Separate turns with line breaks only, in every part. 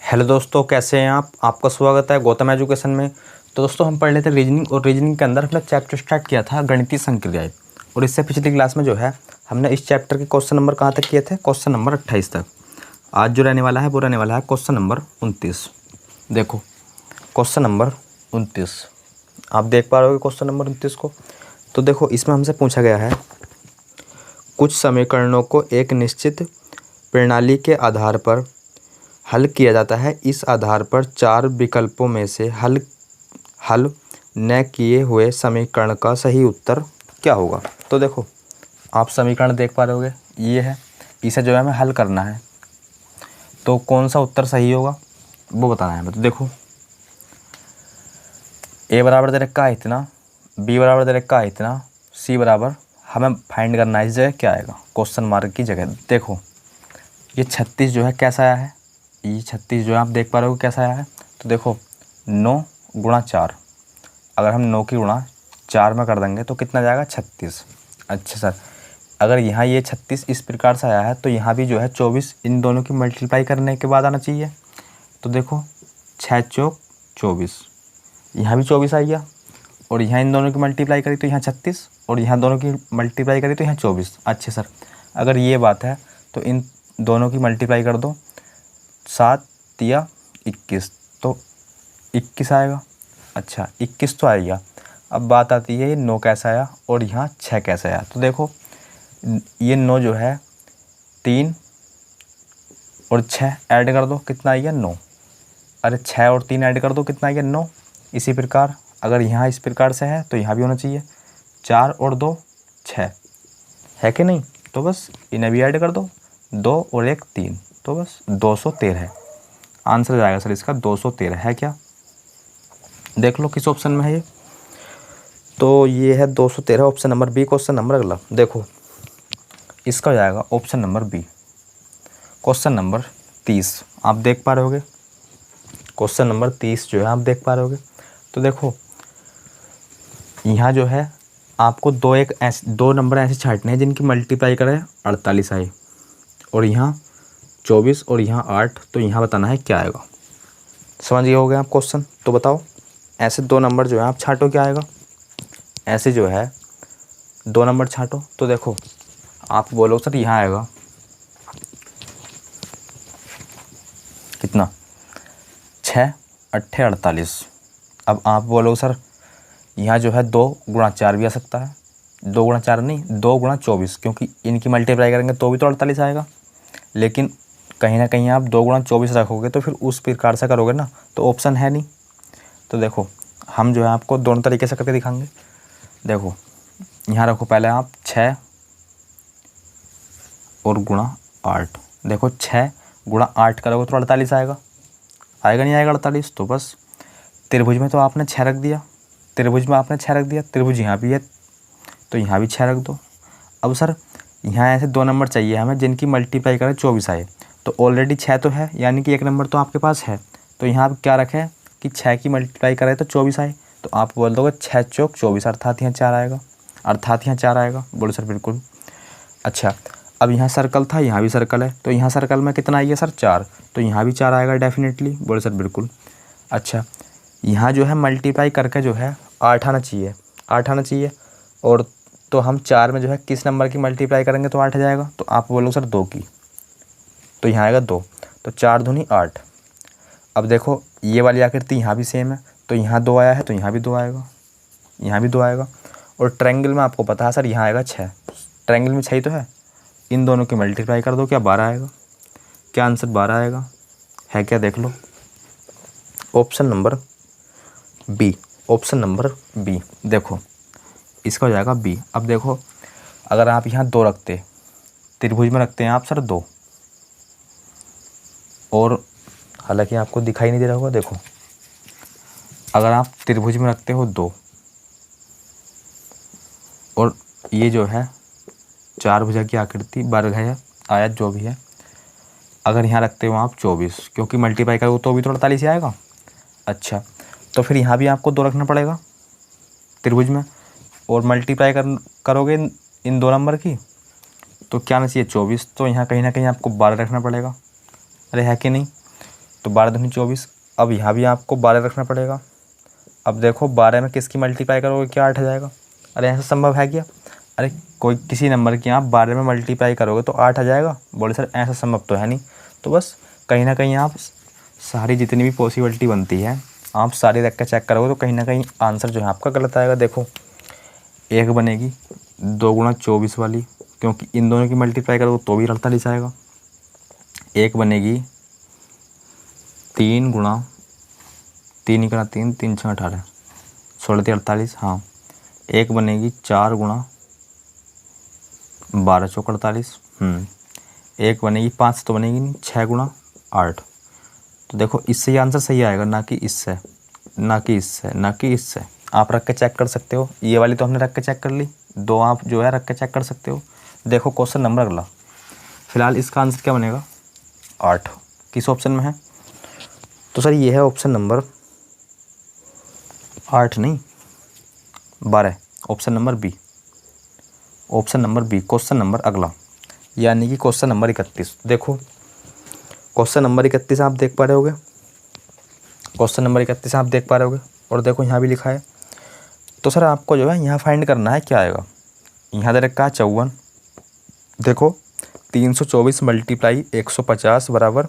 Hello दोस्तों, कैसे हैं आप। आपका स्वागत है गौतम एजुकेशन में। तो दोस्तों, हम पढ़ लेते रीजनिंग, और रीजनिंग के अंदर हमने चैप्टर स्टार्ट किया था गणितीय संक्रियाएं। और इससे पिछली क्लास में जो है हमने इस चैप्टर के क्वेश्चन नंबर कहाँ तक किए थे, क्वेश्चन नंबर 28 तक। आज जो रहने वाला है वो रहने वाला है क्वेश्चन नंबर 29। देखो क्वेश्चन नंबर 29, आप देख पा रहे हो क्वेश्चन नंबर 29 को। तो देखो, इसमें हमसे पूछा गया है कुछ समीकरणों को एक निश्चित प्रणाली के आधार पर हल किया जाता है। इस आधार पर चार विकल्पों में से हल न किए हुए समीकरण का सही उत्तर क्या होगा। तो देखो, आप समीकरण देख पा रहे होगे, ये है, इसे जो है हमें हल करना है। तो कौन सा उत्तर सही होगा वो बताना है हमें। तो देखो, ए बराबर दे रखा है इतना, बी बराबर दे रखा है इतना, सी बराबर, हमें फाइंड करना है इस जगह क्या आएगा, क्वेश्चन मार्क की जगह। देखो, ये 36 जो है कैसा आया है, ये 36 जो है आप देख पा रहे हो कैसा आया है। तो देखो, 9 गुणा 4, अगर हम 9 की गुणा 4 में कर देंगे तो कितना जाएगा, 36। अच्छा सर, अगर यहाँ ये 36 इस प्रकार से आया है तो यहाँ भी जो है 24 इन दोनों की मल्टीप्लाई करने के बाद आना चाहिए। तो देखो, 6 चौक 24, यहाँ भी 24 आ गया। और यहाँ इन दोनों की मल्टीप्लाई करी तो यहाँ 36, और यहाँ दोनों की मल्टीप्लाई करी तो यहाँ 24। अच्छे सर, अगर ये बात है तो इन दोनों की मल्टीप्लाई कर दो, 7 या 21, तो 21 आएगा। अच्छा, 21 तो आएगा। अब बात आती है ये 9 कैसा आया और यहाँ 6 कैसा आया। तो देखो, ये 9 जो है 3 और 6 ऐड कर दो, कितना आएगा 9। अरे 6 और 3 ऐड कर दो, कितना आएगा 9। इसी प्रकार अगर यहाँ इस प्रकार से है तो यहाँ भी होना चाहिए, 4 और 2 6 है कि नहीं। तो बस इन्हें भी ऐड कर दो, 2 और 1 3, तो बस 213 है आंसर जाएगा सर इसका। 213 है क्या, देख लो किस ऑप्शन में है ये। तो ये है 213, option number B. Question number अगला देखो, इसका हो जाएगा option number B. Question number 30 आप देख पा रहे होगे, क्वेश्चन नंबर 30 जो है आप देख पा रहे होगे। तो देखो, यहाँ जो है आपको दो नंबर ऐसे छांटने हैं जिनकी मल्टीप्लाई करें 48 आए, और यहाँ 24 और यहाँ 8, तो यहाँ बताना है क्या आएगा। समझ गए हो गए आप क्वेश्चन। तो बताओ, ऐसे दो नंबर जो है आप छांटो क्या आएगा। ऐसे जो है दो नंबर छांटो, तो देखो आप बोलो सर यहाँ आएगा कितना, 6 8 48। अब आप बोलो सर यहाँ जो है 2 गुणा 4 भी आ सकता है, 2 गुणा 4 नहीं, 2 गुणा 24, क्योंकि इनकी मल्टीप्लाई करेंगे तो भी तो 48 आएगा। लेकिन कहीं ना कहीं आप 2 गुणा 24 रखोगे तो फिर उस प्रकार से करोगे ना, तो ऑप्शन है नहीं। तो देखो, हम जो है आपको दोनों तरीके से करके दिखाएंगे। देखो, यहाँ रखो पहले आप 6 और गुणा 8। देखो, 6 गुणा 8 करोगे तो 48 आएगा, आएगा नहीं आएगा 48। तो बस त्रिभुज में तो आपने 6 रख दिया, त्रिभुज में आपने 6 रख दिया, त्रिभुज यहाँ भी है तो यहाँ भी 6 रख दो। अब सर यहाँ ऐसे दो नंबर चाहिए हमें जिनकी मल्टीप्लाई करें 24 आए, तो ऑलरेडी 6 तो है, यानी कि एक नंबर तो आपके पास है। तो यहाँ आप क्या रखें कि 6 की मल्टीप्लाई करें तो 24 आए, तो आप बोल दोगे 6 चौक 24, अर्थात यहाँ 4 आएगा, अर्थात यहाँ 4 आएगा। बोलो सर बिल्कुल। अच्छा, अब यहाँ सर्कल था, यहाँ भी सर्कल है, तो यहाँ सर्कल में कितना आएगा सर 4, तो यहाँ भी 4 आएगा डेफिनेटली। बोलो सर बिल्कुल। अच्छा, यहाँ जो है मल्टीप्लाई करके जो है 8 आना चाहिए, 8 आना चाहिए। और तो हम 4 में जो है किस नंबर की मल्टीप्लाई करेंगे तो 8 आ जाएगा। तो आप बोलो सर 2 की, तो यहाँ आएगा 2, तो 4 दूनी 8। अब देखो, ये वाली आकृति यहाँ भी सेम है, तो यहाँ 2 आया है तो यहाँ भी 2 आएगा, यहाँ भी 2 आएगा। और ट्रायंगल में आपको पता है सर यहाँ आएगा 6, ट्रायंगल में 6 ही तो है। इन दोनों की मल्टीप्लाई कर दो, क्या 12 आएगा, क्या आंसर 12 आएगा, है क्या, देख लो। Option number B, option number B. देखो, इसका हो जाएगा बी। अब देखो, अगर आप यहाँ 2 रखते, त्रिभुज में रखते हैं आप सर 2, और हालांकि आपको दिखाई नहीं दे रहा होगा, देखो अगर आप त्रिभुज में रखते हो 2, और ये जो है 4 भुजा की आकृति, वर्ग है, आयत जो भी है, अगर यहाँ रखते हो आप 24, क्योंकि मल्टीप्लाई करोगे तो भी तो 48 ही आएगा। अच्छा, तो फिर यहाँ भी आपको 2 रखना पड़ेगा त्रिभुज में, और मल्टीप्लाई करोगे इन दो नंबर की, तो क्या आना चाहिए 24, तो यहाँ कहीं ना कहीं आपको 12 रखना पड़ेगा। अरे है कि नहीं। तो 12 दूनी 24। अब यहाँ भी आपको 12 रखना पड़ेगा। अब देखो 12 में किसकी मल्टीप्लाई करोगे क्या 8 आ जाएगा। अरे ऐसा संभव है क्या? अरे कोई किसी नंबर की आप 12 में मल्टीप्लाई करोगे तो 8 आ जाएगा। बोले सर ऐसा संभव तो है नहीं। तो बस कहीं ना कहीं आप सारी जितनी भी पॉसिबिलिटी बनती है आप सारी रख के चेक करोगे तो कहीं ना कहीं आंसर जो है आपका गलत आएगा। देखो एक बनेगी 2 गुणा 24 वाली, क्योंकि इन दोनों की मल्टीप्लाई करोगे तो भी 48 आएगा। एक बनेगी 3 गुणा 3 ही करा 3 3 6 18 16 48। हाँ एक बनेगी 4 गुणा 12 चौक 48। एक बनेगी 5 तो बनेगी नहीं, 6 गुणा 8। तो देखो इससे ये आंसर सही आएगा, ना कि इससे, ना कि इससे, ना कि इससे। आप रख के चेक कर सकते हो। ये वाली तो हमने रख के चेक कर ली, 2 आप जो है रख के चेक कर सकते हो। देखो क्वेश्चन नंबर अगला, फिलहाल इसका आंसर क्या बनेगा 8। किस ऑप्शन में है? तो सर ये है ऑप्शन नंबर 8 नहीं 12, option number B. Option number B question number अगला, यानी कि क्वेश्चन नंबर 31। देखो क्वेश्चन नंबर 31 आप देख पा रहे होगे, क्वेश्चन नंबर 31 आप देख पा रहे होगे। और देखो यहाँ भी लिखा है। तो सर आपको जो है यहाँ फाइंड करना है क्या आएगा। यहाँ दे रखा है 54। देखो 324 मल्टीप्लाई 150 बराबर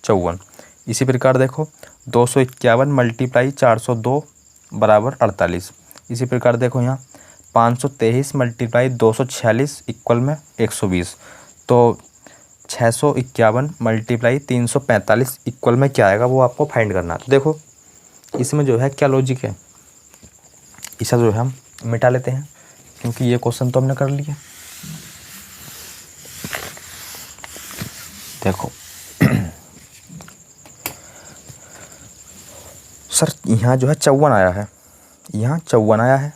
54। इसी प्रकार देखो 251 मल्टीप्लाई 402 बराबर 48। इसी प्रकार देखो यहाँ 523 मल्टीप्लाई 246 इक्वल में 120। तो 651 मल्टीप्लाई 345 इक्वल में क्या आएगा वो आपको फाइंड करना है। तो देखो इसमें जो है क्या लॉजिक है, इसे जो है हम मिटा लेते हैं क्योंकि ये क्वेश्चन तो हमने कर लिया। देखो सर यहाँ जो है 54 आया है, यहाँ 54 आया है।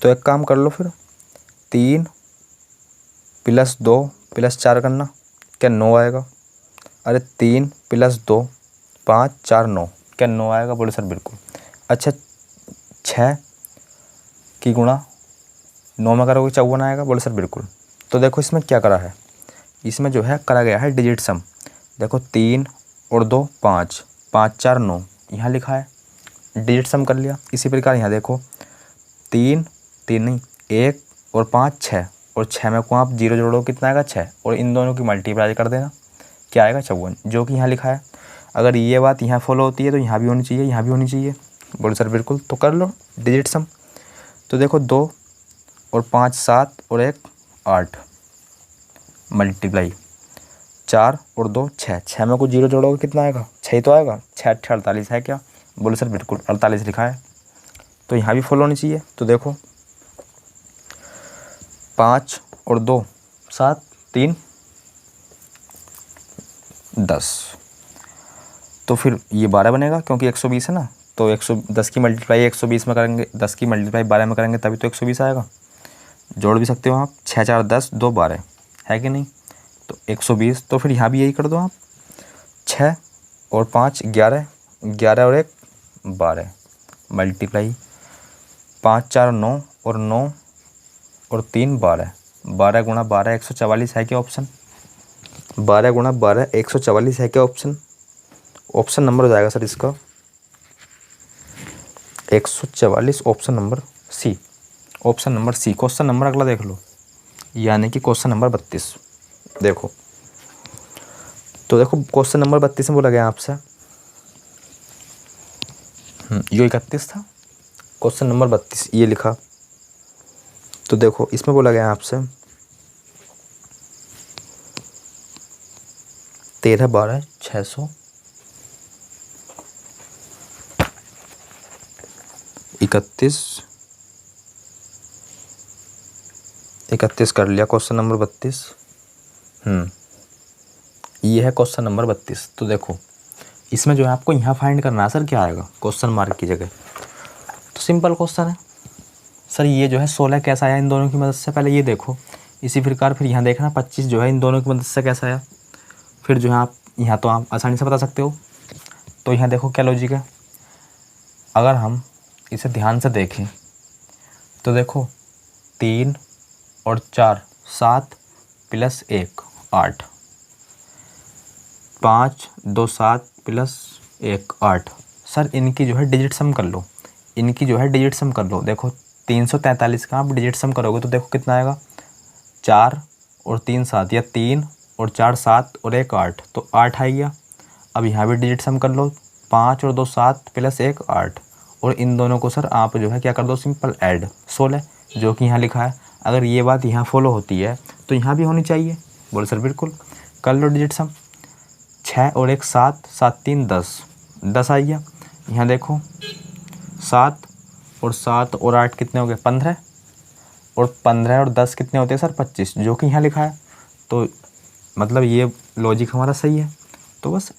तो एक काम कर लो फिर, 3 + 2 + 4 करना, क्या 9 आएगा? अरे 3 + 2 5 4 9, क्या 9 आएगा? बोले सर बिल्कुल। अच्छा 6 की गुणा 9 में करोगे 54 आएगा? बोले सर बिल्कुल। तो देखो इसमें क्या करा है, इसमें जो है करा गया है डिजिट सम। देखो 3 और 2 5, 5 4 9 यहाँ लिखा है, डिजिट सम कर लिया। इसी प्रकार यहाँ देखो 3 3 नहीं 1 और 5 6, और 6 में को आप 0 जोड़ो कितना आएगा 6, और इन दोनों की मल्टीप्लाई कर देना क्या आएगा 54, जो कि यहाँ लिखा है। अगर ये बात यहाँ फॉलो होती है तो यहाँ भी होनी चाहिए, यहाँ भी होनी चाहिए। बोले सर बिल्कुल। तो कर लो डिजिट सम। तो देखो 2 और 5 7 और 1 8 मल्टीप्लाई 4 और 2 6, 6 में को 0 जोड़ोगे कितना आएगा 6 तो आएगा। 6 8 48 है क्या? बोले सर बिल्कुल 48 लिखा है। तो यहाँ भी फॉलो होनी चाहिए। तो देखो 5 और 2 7 3 10, तो फिर ये 12 बनेगा क्योंकि 120 है ना। तो 110 की मल्टीप्लाई 120 में करेंगे, 10 की मल्टीप्लाई 12 में करेंगे तभी तो 120 आएगा। जोड़ भी सकते हो आप, 6 4 10 2 12 है कि नहीं। तो 120। तो फिर यहाँ भी यही कर दो आप, 6 और 5 11, 11 और 1 12 मल्टीप्लाई 5 4 9 और 9 और 3 12, 12 गुणा 12 144 है क्या ऑप्शन? 12 गुणा 12 144 है क्या ऑप्शन? ऑप्शन नंबर हो जाएगा सर इसका 144, option number C. Option number C. Question number अगला देख लो, यानी कि क्वेश्चन नंबर 32। देखो तो देखो क्वेश्चन नंबर 32 में बोला गया आपसे, ये 31 था, क्वेश्चन नंबर 32 ये लिखा। तो देखो इसमें बोला गया आपसे 13 12 600 31 कर लिया क्वेश्चन नंबर 32। ये है क्वेश्चन नंबर 32। तो देखो इसमें जो है आपको यहाँ फाइंड करना है सर क्या आएगा क्वेश्चन मार्क की जगह। तो सिंपल क्वेश्चन है सर, ये जो है 16 कैसा आया इन दोनों की मदद से, पहले ये देखो। इसी प्रकार फिर यहाँ देखना 25 जो है इन दोनों की मदद से कैसा आया। फिर जो है आप यहाँ तो आप आसानी से बता सकते हो। तो यहाँ देखो क्या लॉजिक है, अगर हम इसे ध्यान से देखें तो देखो 3 और 4 7 + 1 8, 5 2 7 प्लस 1 8। सर इनकी जो है डिजिट सम कर लो, इनकी जो है डिजिट सम कर लो। देखो 343 का आप डिजिट सम करोगे तो देखो कितना आएगा, 4 और 3 7, या 3 और 4 7 और 1 8, तो 8 आ गया। अब यहाँ भी डिजिट सम कर लो, 5 और 2 7 प्लस 1 8, और इन दोनों को सर आप जो है क्या कर दो, सिंपल ऐड 16, जो कि यहाँ लिखा है। अगर ये बात यहाँ फॉलो होती है तो यहाँ भी होनी चाहिए। बोले सर बिल्कुल, कर लो डिजिट सम। 6 और 1 7, 7 3 10, 10 आ गया। यहाँ देखो 7 और 7 और 8 कितने हो गए, 15, और 15 और 10 कितने होते हैं सर, 25, जो कि यहाँ लिखा है। तो मतलब ये लॉजिक हमारा सही है। तो बस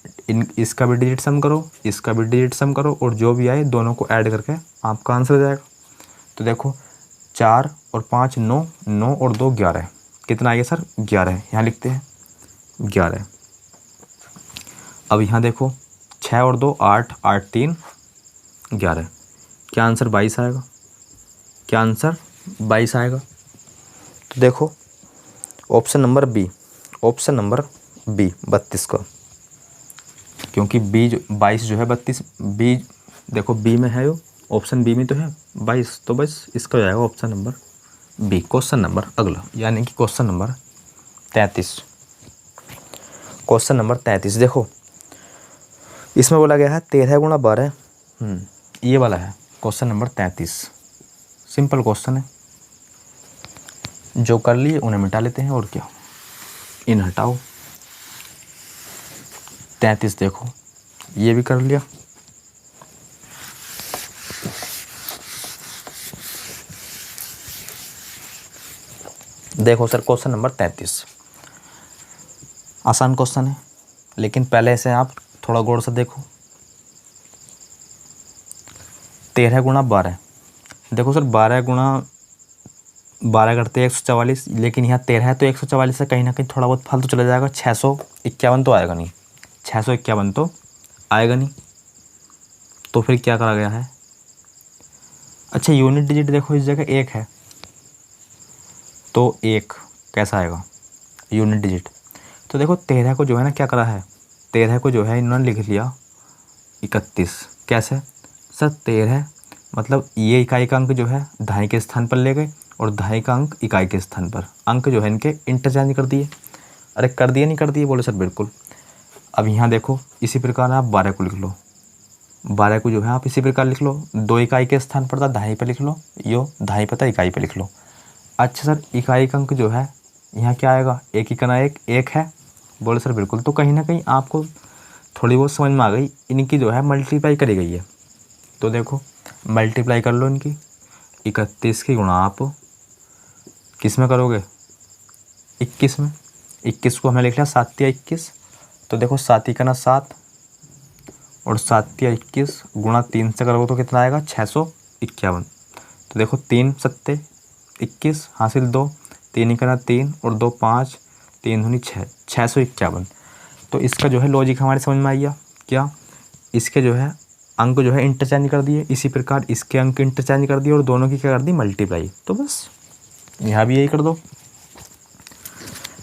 इसका भी डिजिट सम करो, इसका भी डिजिट सम करो, और जो भी आए दोनों को ऐड करके आपका आंसर हो जाएगा। तो देखो 4 और 5 9, 9 और 2 11, कितना आएगा सर, 11, यहाँ लिखते हैं 11। अब यहाँ देखो 6 और 2 8, 8 3 11, क्या आंसर 22 आएगा, क्या आंसर 22 आएगा। तो देखो option number B, option number B 32 का, क्योंकि बी जो 22 जो है 32, बी देखो बी में है, यो ऑप्शन बी में तो है 22, तो बस इसका हो जाएगा option number B. Question number अगला, यानी कि क्वेश्चन नंबर 33। क्वेश्चन नंबर 33 देखो, इसमें बोला गया है 13 गुणा 12, ये वाला है क्वेश्चन नंबर 33। सिंपल क्वेश्चन है, जो कर लिए उन्हें मिटा लेते हैं, और क्या, इन हटाओ। 33 देखो, ये भी कर लिया। देखो सर क्वेश्चन नंबर 33 आसान क्वेश्चन है, लेकिन पहले से आप थोड़ा गौर से देखो। 13 गुणा 12, देखो सर 12 गुणा 12 करते हैं 144, लेकिन यहाँ 13 है तो 144 से कहीं ना कहीं थोड़ा बहुत फालतू चला जाएगा, 651 तो आएगा नहीं, 651 तो आएगा नहीं। तो फिर क्या करा गया है, अच्छा यूनिट डिजिट देखो इस जगह 1 है, तो 1 कैसा आएगा यूनिट डिजिट। तो देखो 13 को जो है ना क्या करा है, 13 को जो है इन्होंने लिख लिया 31, कैसे सर 13 मतलब ये इकाई का अंक जो है दहाई के स्थान पर ले गए, और दहाई का अंक इकाई के स्थान पर, अंक जो है इनके इंटरचेंज कर दिए। अरे कर दिए नहीं कर दिए, बोले सर बिल्कुल। अब यहाँ देखो इसी प्रकार आप 12 को लिख लो, 12 को जो है आप इसी प्रकार लिख लो, 2 इकाई के स्थान पर था दहाई पे लिख लो, यो दहाई पता इकाई पे लिख लो। अच्छा सर इकाई का अंक जो है यहाँ क्या आएगा, एक ही कना एक है, बोले सर बिल्कुल। तो कहीं ना कहीं आपको थोड़ी बहुत समझ में आ गई, इनकी जो है मल्टीप्लाई करी गई है। तो देखो मल्टीप्लाई कर लो इनकी, 31 की गुणा आप किस में करोगे, 21 में। 21 को हमने लिख लिया 7 या 21, तो देखो 7 का ना 7, और 7 या 21 गुणा 3 से करोगे तो कितना आएगा, 651। तो देखो 3 7 21 हासिल 2, 3 का ना 3 और 2 5, 3 दूनी 6, 651। तो इसका जो है लॉजिक हमारे समझ में आ गया, क्या इसके जो है अंक जो है इंटरचेंज कर दिए, इसी प्रकार इसके अंक इंटरचेंज कर दिए, और दोनों की क्या कर दी मल्टीप्लाई। तो बस यहाँ भी यही कर दो,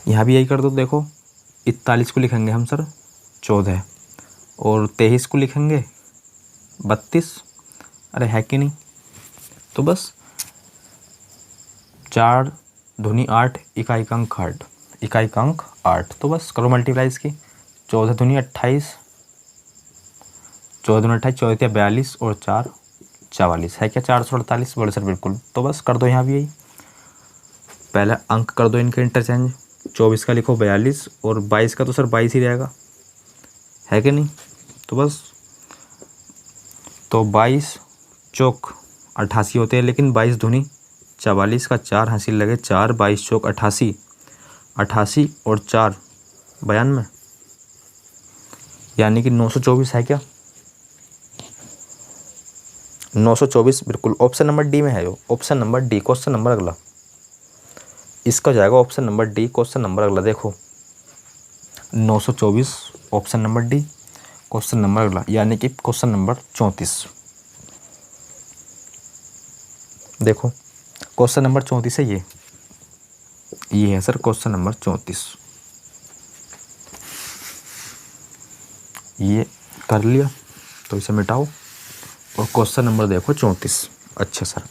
यहाँ भी यही कर दो। देखो 41 को लिखेंगे हम सर 14, और 23 को लिखेंगे 32, अरे है कि नहीं। तो बस 4 दूनी 8, इकाई का अंक 8, इकाई का अंक 8, तो बस करो मल्टीप्लाई इसकी। 14 दूनी 28, 14 दूनी 28, 14 42 और 4 44, है क्या 448, बोले सर बिल्कुल। तो बस कर दो यहाँ भी यही, पहले अंक कर दो इनके इंटरचेंज, 24 का लिखो 42, और 22 का तो सर 22 ही रहेगा, है कि नहीं। तो बस तो 22 चौक 88 होते हैं, लेकिन 22 दूनी 44 का 4 हासिल लगे 4, 22 चौक 88, 88 और 4 92, यानी कि 924 है क्या, 924 बिल्कुल। ऑप्शन नंबर डी में है, यो option number D. Question number अगला, इसका हो जाएगा option number D. Question number अगला देखो 924 option number D. Question number अगला यानी कि क्वेश्चन नंबर 34। देखो क्वेश्चन नंबर 34 है, ये है सर क्वेश्चन नंबर 34। ये कर लिया तो इसे मिटाओ और क्वेश्चन नंबर देखो 34। अच्छा सर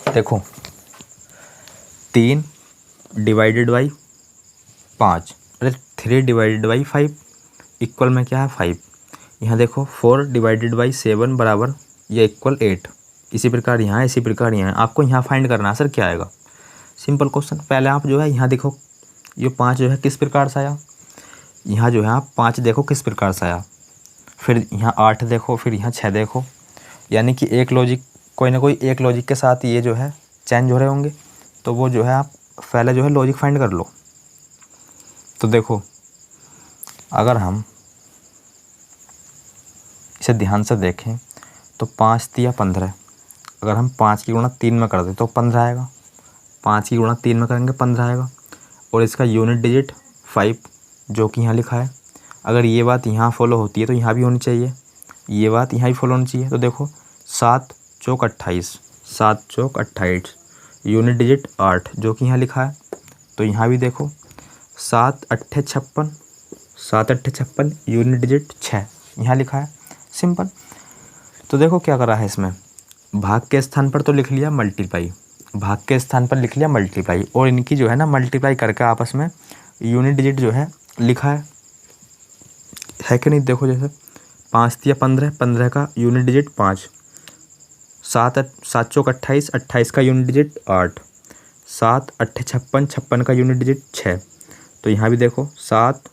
देखो 3 डिवाइडेड बाई 5, अरे 3 डिवाइडेड बाई 5 इक्वल में क्या है 5। यहाँ देखो 4 डिवाइडेड बाई 7 बराबर या इक्वल 8। इसी प्रकार यहाँ, इसी प्रकार यहाँ, आपको यहाँ फाइंड करना है सर क्या आएगा। Simple question. पहले आप जो है यहाँ देखो ये 5 जो है किस प्रकार से आया, यहाँ जो है आप 5 देखो किस प्रकार से आया, फिर यहाँ 8 देखो, फिर यहाँ 6 देखो, यानी कि एक लॉजिक कोई ना कोई एक लॉजिक के साथ ये जो है चेंज हो रहे होंगे। तो वो जो है आप पहले जो है लॉजिक फाइंड कर लो। तो देखो अगर हम इसे ध्यान से देखें तो 5 तिया 15, अगर हम 5 की गुणा 3 में कर दें तो 15 आएगा, 5 की गुणा 3 में करेंगे 15 आएगा, और इसका यूनिट डिजिट 5 जो कि यहाँ लिखा है। अगर ये बात यहाँ फॉलो होती है तो यहाँ भी होनी चाहिए, ये बात यहाँ भी फॉलो होनी चाहिए। तो देखो 7 चौक 28, 7 चौक 28, यूनिट डिजिट 8 जो कि यहाँ लिखा है। तो यहाँ भी देखो 7 अट्ठे 56, 7 अट्ठे 56, यूनिट डिजिट 6 यहाँ लिखा है। सिंपल। तो देखो क्या करा है इसमें, भाग के स्थान पर तो लिख लिया मल्टीप्लाई, भाग के स्थान पर लिख लिया मल्टीप्लाई, और इनकी जो है ना मल्टीप्लाई करके आपस में यूनिट डिजिट जो है लिखा है कि नहीं। देखो जैसे 5 तिया 15, 15 का यूनिट डिजिट 5, 7 चौक 28, 28 का यूनिट डिजिट 8, 7 अट्ठे 56, 56 का यूनिट डिजिट 6। तो यहाँ भी देखो 7,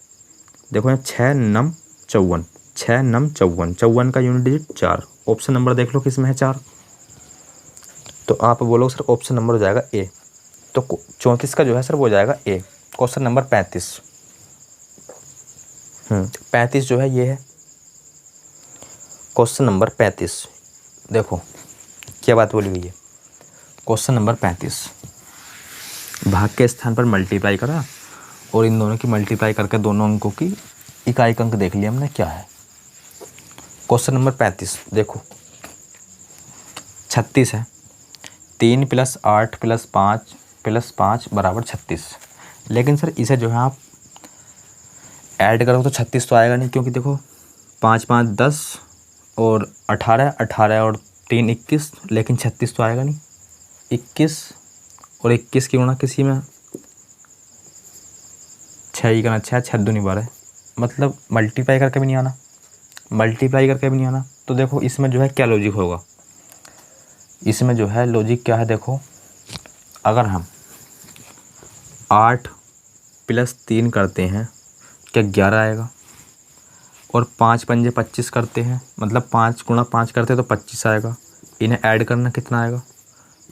देखो यहाँ 6 नम 54, 6 नम 54, 54 का यूनिट डिजिट 4। ऑप्शन नंबर देख लो किस में है 4। तो आप बोलो सर ऑप्शन नंबर हो जाएगा ए। तो 34 का जो है सर वो जाएगा ए। क्वेश्चन नंबर 35, 35 जो है ये है क्वेश्चन नंबर 35। देखो क्या बात बोली हुई है। क्वेश्चन नंबर 35, भाग के स्थान पर मल्टीप्लाई करा और इन दोनों की मल्टीप्लाई करके दोनों अंकों की इकाई अंक देख लिया हमने क्या है। क्वेश्चन नंबर 35 देखो 36 है, 3 + 8 + 5 + 5 बराबर 36। लेकिन सर इसे जो है आप ऐड करो तो 36 तो आएगा नहीं, क्योंकि देखो 5 5 10 और 18, 18 और 3 21, लेकिन 36 तो आएगा नहीं। 21 और 21 की गुणा किसी में 6 ही करना, 6 6 दूनी 12, मतलब मल्टीप्लाई करके भी नहीं आना, मल्टीप्लाई करके भी नहीं आना। तो देखो इसमें जो है क्या लॉजिक होगा, इसमें जो है लॉजिक क्या है। देखो अगर हम 8 + 3 करते हैं क्या 11 आएगा, और 5 पंजे 25 करते हैं, मतलब 5 गुणा 5 करते हैं तो 25 आएगा। इन्हें ऐड करना कितना आएगा,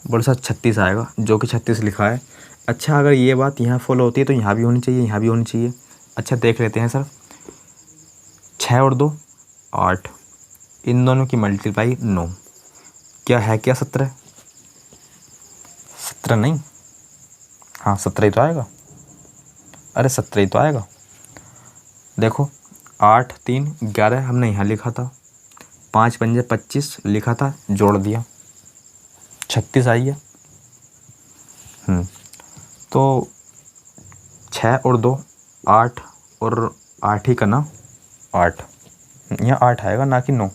बोलो सर 36 आएगा, जो कि 36 लिखा है। अच्छा अगर ये बात यहाँ फॉलो होती है तो यहाँ भी होनी चाहिए, यहाँ भी होनी चाहिए। अच्छा देख लेते हैं सर, 6 और 2 8, इन दोनों की मल्टीप्लाई 9, क्या है क्या 17, 17 नहीं, हाँ 17 ही तो आएगा, अरे 17 ही तो आएगा। देखो 8 3 11 हमने यहाँ लिखा था, 5 पंजे 25 लिखा था, जोड़ दिया 36 आई है। तो 6 और 2 8, और 8 ही करना 8, यहाँ 8 आएगा ना कि 9,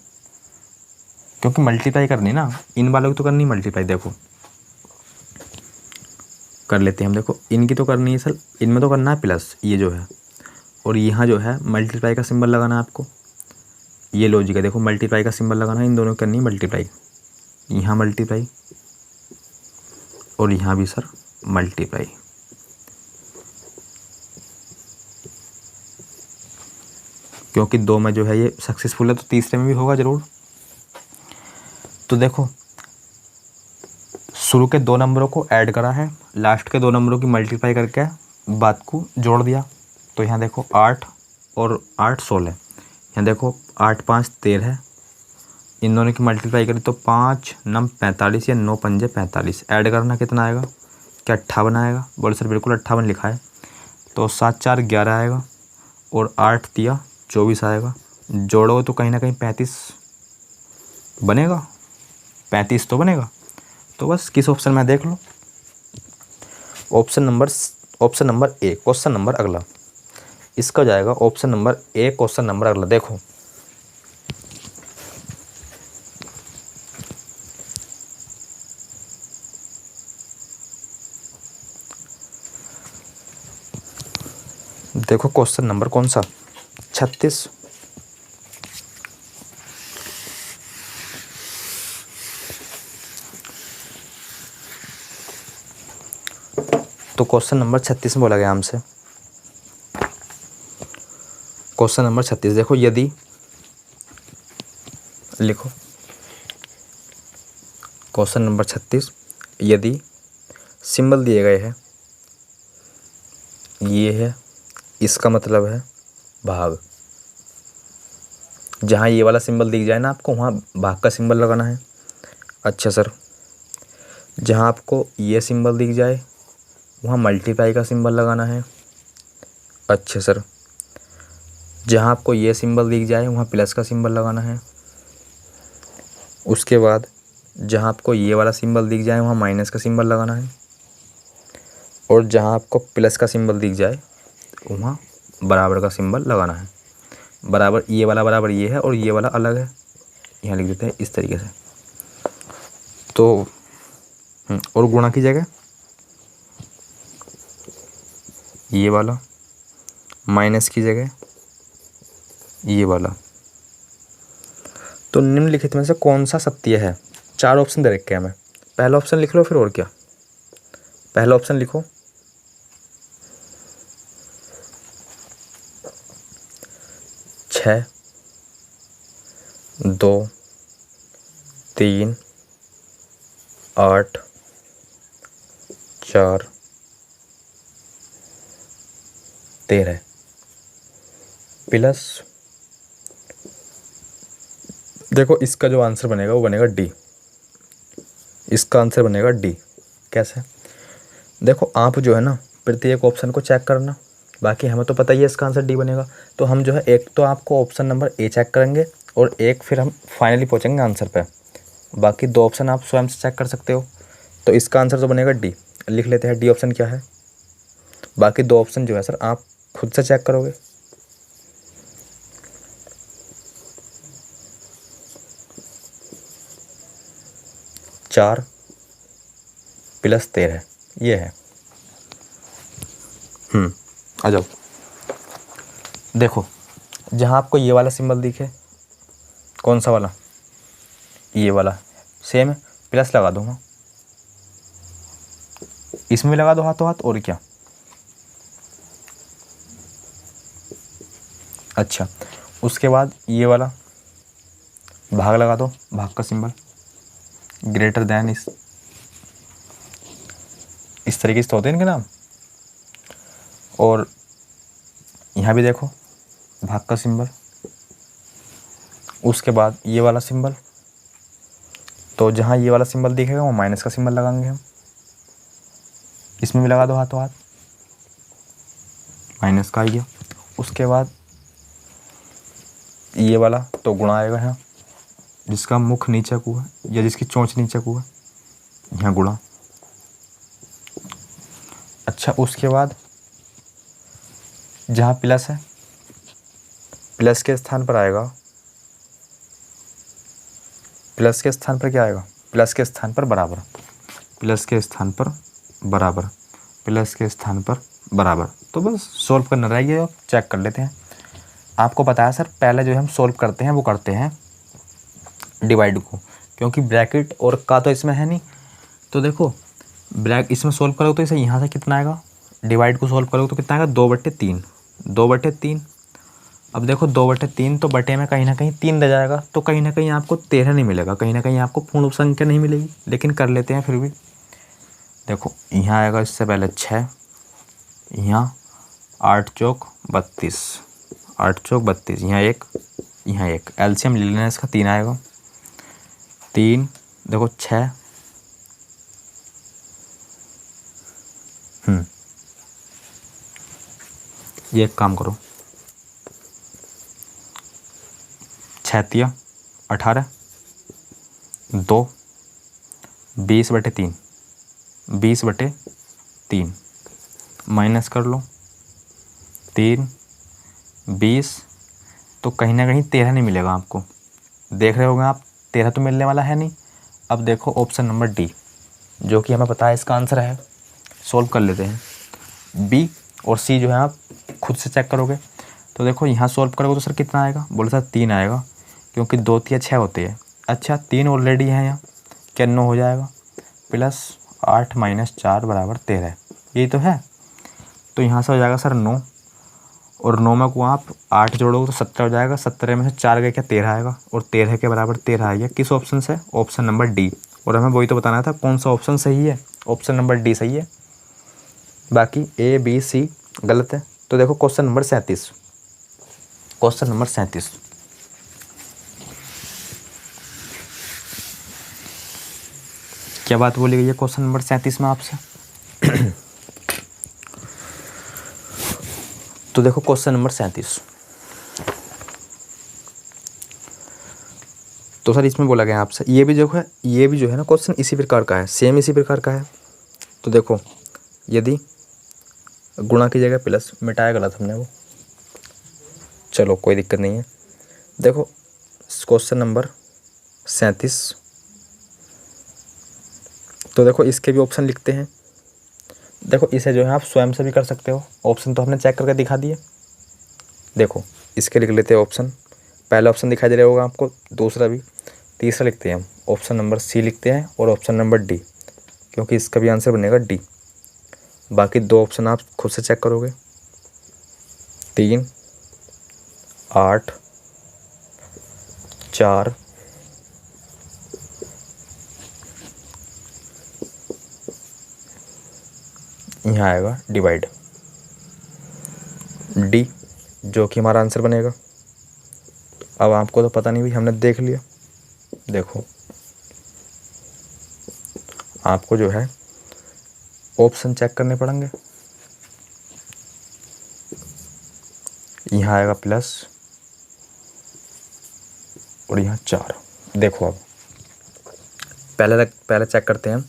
क्योंकि मल्टीप्लाई करनी ना, इन वालों की तो करनी मल्टीप्लाई। देखो कर लेते हैं हम, देखो इनकी तो करनी है सर, इनमें तो करना है प्लस ये जो है, और यहाँ जो है मल्टीप्लाई का सिंबल लगाना है आपको, ये लॉजिक है। देखो मल्टीप्लाई का सिंबल लगाना है, इन दोनों की करनी है मल्टीप्लाई, यहाँ मल्टीप्लाई और यहाँ भी सर मल्टीप्लाई। क्योंकि 2 में जो है ये सक्सेसफुल है तो तीसरे में भी होगा ज़रूर। तो देखो शुरू के 2 नंबरों को ऐड करा है, लास्ट के 2 नंबरों की मल्टीप्लाई करके बात को जोड़ दिया। तो यहाँ देखो 8 और 8 16, यहाँ देखो 8 5 13, इन दोनों की मल्टीप्लाई करें तो 5 9 45 या 9 पंजे 45, ऐड करना कितना आएगा, क्या 58 आएगा, बोले सर बिल्कुल 58 लिखा है। तो 7 4 11 आएगा, और 8 तिया 24 आएगा, जोड़ो तो कहीं ना कहीं 35 बनेगा, 35 तो बनेगा। तो बस किस ऑप्शन में देख लो, option number A. Question number अगला इसका जाएगा option number A question number अगला। देखो देखो क्वेश्चन नंबर कौन सा 36। तो क्वेश्चन नंबर 36 में बोला गया हमसे, क्वेश्चन नंबर 36 देखो, यदि लिखो क्वेश्चन नंबर 36, यदि सिंबल दिए गए हैं, ये है, इसका मतलब है भाग। जहाँ ये वाला सिंबल दिख जाए ना आपको, वहाँ भाग का सिंबल लगाना है। अच्छा सर, जहाँ आपको ये सिंबल दिख जाए वहाँ मल्टीप्लाई का सिंबल लगाना है। अच्छा सर, जहाँ आपको ये सिंबल दिख जाए वहाँ प्लस का सिंबल लगाना है। उसके बाद जहाँ आपको ये वाला सिंबल दिख जाए वहाँ माइनस का सिंबल लगाना है। और जहाँ आपको प्लस का सिंबल दिख जाए वहाँ बराबर का सिंबल लगाना है। बराबर ये वाला बराबर ये है और ये वाला अलग है, यहाँ लिख देते हैं इस तरीके से। तो और गुणा की जगह ये वाला, माइनस की जगह ये वाला। तो निम्नलिखित में से कौन सा सत्य है? 4 ऑप्शन दे रखे हैं हमें, पहला ऑप्शन लिख लो फिर और क्या। पहला ऑप्शन लिखो, 6 2 3 8 4 13 प्लस, देखो इसका जो आंसर बनेगा वो बनेगा डी। इसका आंसर बनेगा डी। कैसे? देखो आप जो है ना प्रत्येक ऑप्शन को चेक करना, बाकी हमें तो पता ही है इसका आंसर डी बनेगा। तो हम जो है एक तो आपको ऑप्शन नंबर ए चेक करेंगे और एक फिर हम फाइनली पहुंचेंगे आंसर पे। बाकी 2 ऑप्शन आप स्वयं से चेक कर सकते हो। तो इसका आंसर तो बनेगा डी। लिख लेते हैं डी ऑप्शन क्या है। बाकी 2 ऑप्शन जो है सर आप खुद से चेक करोगे। चार प्लस 13 ये है। आ जाओ, देखो जहाँ आपको ये वाला सिंबल दिखे, कौन सा वाला, ये वाला, सेम है, प्लस लगा दूंगा, इसमें भी लगा दो हाथों हाथ, और क्या। अच्छा, उसके बाद ये वाला भाग लगा दो, भाग का सिंबल ग्रेटर देन, इस तरीके से होते हैं इनके नाम। और यहाँ भी देखो भाग का सिंबल, उसके बाद ये वाला सिंबल। तो जहाँ ये वाला सिंबल दिखेगा वो माइनस का सिंबल लगाएंगे हम, इसमें भी लगा दो हाथों हाथ, माइनस का आ गया। उसके बाद ये वाला तो गुणा आएगा यहाँ, जिसका मुख नीचे को है या जिसकी चोंच नीचे को है, यहाँ गुणा। अच्छा, उसके बाद जहाँ प्लस है, प्लस के स्थान पर आएगा, प्लस के स्थान पर क्या आएगा, प्लस के स्थान पर बराबर, प्लस के स्थान पर बराबर, प्लस के स्थान पर बराबर। तो बस सोल्व करना रह गया, चेक कर लेते हैं। आपको पता है सर पहले जो हम सोल्व करते हैं वो करते हैं डिवाइड को, क्योंकि ब्रैकेट और का तो इसमें है नहीं। तो देखो इसमें सोल्व करोगे तो इसे यहाँ से कितना आएगा, डिवाइड को सोल्व करोगे तो कितना आएगा, 2/3, 2/3। अब देखो 2/3 तो बटे में कहीं ना कहीं 3 रह जाएगा, तो कहीं ना कहीं आपको 13 नहीं मिलेगा, कहीं ना कहीं आपको पूर्ण संख्या नहीं मिलेगी, लेकिन कर लेते हैं फिर भी। देखो यहाँ आएगा इससे पहले 6, यहाँ 8 चौक 32, 8 चौक 32, यहाँ एक एलसीएम ले लेना इसका, 3 आएगा, 3 देखो 6, ये एक काम करो, 6 18, 2 20/3, 20/3 माइनस कर लो, 3 20, तो कहीं ना कहीं 13 नहीं मिलेगा आपको। देख रहे होंगे आप, 13 तो मिलने वाला है नहीं। अब देखो ऑप्शन नंबर डी, जो कि हमें पता है इसका आंसर है। सोल्व कर लेते हैं। बी और सी जो है आप खुद से चेक करोगे। तो देखो यहाँ सोल्व करोगे तो सर कितना आएगा, बोले सर 3 आएगा, क्योंकि 2 3 6 होते हैं। अच्छा 3 ऑलरेडी है यहाँ, क्या 9 हो जाएगा, प्लस 8 माइनस 4 बराबर 13, यही तो है। तो यहाँ से हो जाएगा सर 9, और 9 में को आप 8 जोड़ोगे तो 17 हो जाएगा। 17 में से 4 गए क्या 13 आएगा, और 13 के बराबर 13 आएगा। किस ऑप्शन से, ऑप्शन नंबर डी। और हमें वही तो बताना था कौन सा ऑप्शन सही है, ऑप्शन नंबर डी सही है, बाकी ए बी सी गलत है। तो देखो क्वेश्चन नंबर 37, क्वेश्चन नंबर 37, क्या बात बोली गई है क्वेश्चन नंबर 37 में आपसे। तो देखो क्वेश्चन नंबर 37, तो सर इसमें बोला गया आपसे, ये भी जो है ना क्वेश्चन इसी प्रकार का है, सेम इसी प्रकार का है। तो देखो यदि गुणा की जगह प्लस, मिटाया गलत हमने वो, चलो कोई दिक्कत नहीं है। देखो क्वेश्चन नंबर 37, तो देखो इसके भी ऑप्शन लिखते हैं। देखो इसे जो है आप स्वयं से भी कर सकते हो, ऑप्शन तो हमने चेक करके दिखा दिए। देखो इसके लिख लेते हैं ऑप्शन, पहला ऑप्शन दिखाई दे रहा होगा आपको, दूसरा भी, तीसरा लिखते हैं हम, ऑप्शन नंबर सी लिखते हैं, और ऑप्शन नंबर डी, क्योंकि इसका भी आंसर बनेगा डी। बाकी 2 ऑप्शन आप खुद से चेक करोगे। 3 8 4 यहाँ आएगा डिवाइड, डी जो कि हमारा आंसर बनेगा। अब आपको तो पता नहीं भाई, हमने देख लिया। देखो आपको जो है ऑप्शन चेक करने पड़ेंगे। यहाँ आएगा प्लस, और यहाँ 4। देखो अब पहले चेक करते हैं हम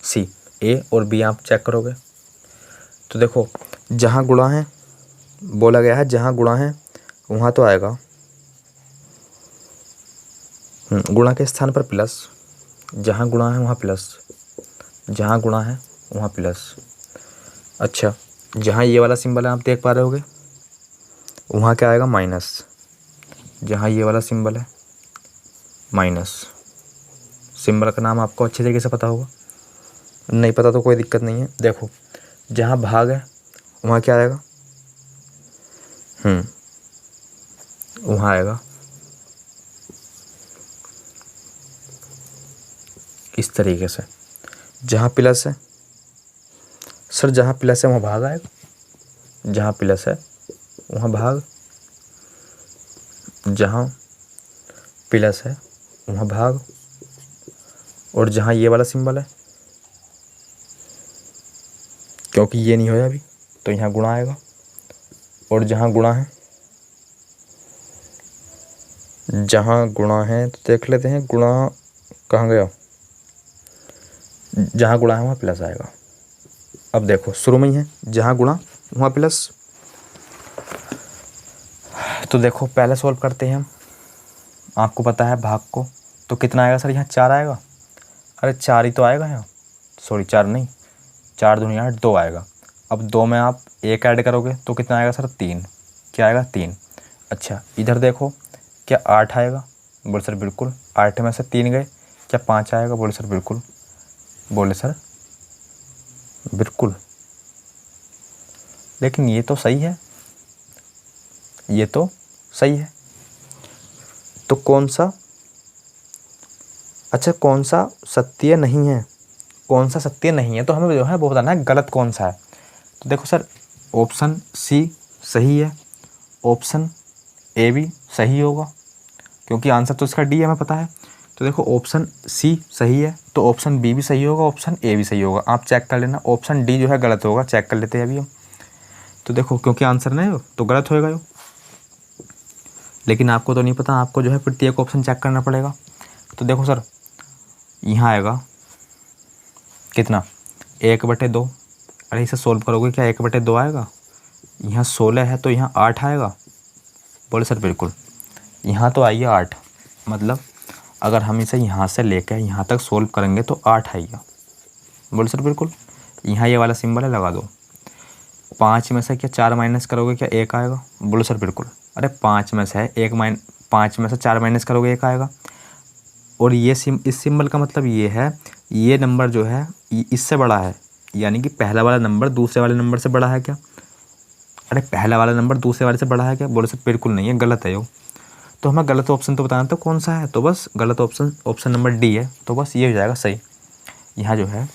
सी, ए और बी आप चेक करोगे। तो देखो जहाँ गुणा है, बोला गया है जहाँ गुणा है वहाँ तो आएगा गुणा के स्थान पर प्लस, जहाँ गुणा है वहाँ प्लस, जहाँ गुणा है वहाँ प्लस। अच्छा जहाँ ये वाला सिंबल है आप देख पा रहे होगे, वहाँ क्या आएगा माइनस, जहाँ ये वाला सिंबल है माइनस। सिंबल का नाम आपको अच्छे तरीके से पता होगा, नहीं पता तो कोई दिक्कत नहीं है। देखो जहाँ भाग है वहाँ क्या आएगा, वहाँ आएगा इस तरीके से। जहाँ प्लस है सर, जहाँ प्लस है वहाँ भाग आएगा, जहाँ प्लस है वहाँ भाग, जहाँ प्लस है वहाँ भाग, और जहाँ ये वाला सिंबल है, क्योंकि ये नहीं होया अभी, तो यहाँ गुणा आएगा, और जहाँ गुणा है, जहाँ गुणा है तो देख लेते हैं गुणा कहाँ गया, जहाँ गुणा है वहाँ प्लस आएगा। अब देखो शुरू में ही है, जहाँ गुणा वहाँ प्लस। तो देखो पहले सॉल्व करते हैं हम, आपको पता है भाग को, तो कितना आएगा सर, यहाँ 4 आएगा। अरे 4 ही तो आएगा यहाँ, सॉरी 4 नहीं, 4 दूनी 8, 2 आएगा। अब 2 में आप 1 ऐड करोगे तो कितना आएगा सर, 3। क्या आएगा 3। अच्छा इधर देखो क्या 8 आएगा, बोले सर बिल्कुल। 8 में से 3 गए, क्या 5 आएगा, बोले सर बिल्कुल। बोले सर बिल्कुल, लेकिन ये तो सही है, ये तो सही है, तो कौन सा, अच्छा कौन सा सत्य नहीं है, कौन सा सत्य नहीं है, तो हमें जो है वो बताना है गलत कौन सा है। तो देखो सर ऑप्शन सी सही है, ऑप्शन ए भी सही होगा, क्योंकि आंसर तो इसका डी है हमें पता है। तो देखो ऑप्शन सी सही है, तो ऑप्शन बी भी सही होगा, ऑप्शन ए भी सही होगा। आप चेक कर लेना, ऑप्शन डी जो है गलत होगा, चेक कर लेते हैं अभी हम। तो देखो क्योंकि आंसर नहीं हो तो गलत होएगा यो, लेकिन आपको तो नहीं पता, आपको जो है प्रत्येक ऑप्शन चेक करना पड़ेगा। तो देखो सर यहाँ आएगा कितना, 1/2। अरे इसे सोल्व करोगे क्या 1/2 आएगा, यहाँ 16 है तो यहाँ 8 आएगा, बोले सर बिल्कुल। यहाँ तो आई है 8, मतलब अगर हम इसे यहाँ से लेकर यहाँ तक सोल्व करेंगे तो 8 आएगा। बोले सर बिल्कुल। यहाँ ये वाला सिंबल है, लगा दो। 5 में से क्या 4 माइनस करोगे क्या 1 आएगा? बोलो सर बिल्कुल। अरे 5 में से 5 में से 4 माइनस करोगे 1 आएगा। और ये इस सिंबल का मतलब ये है, ये नंबर जो है इससे बड़ा है, यानी कि पहला वाला नंबर दूसरे वाले नंबर से बड़ा है क्या? अरे पहला वाला नंबर दूसरे वाले से बड़ा है क्या? बोले सर बिल्कुल नहीं है, गलत है यो। तो हमें गलत ऑप्शन तो बताना था कौन सा है, तो बस गलत ऑप्शन नंबर डी है, तो बस ये हो जाएगा सही। यहाँ जो है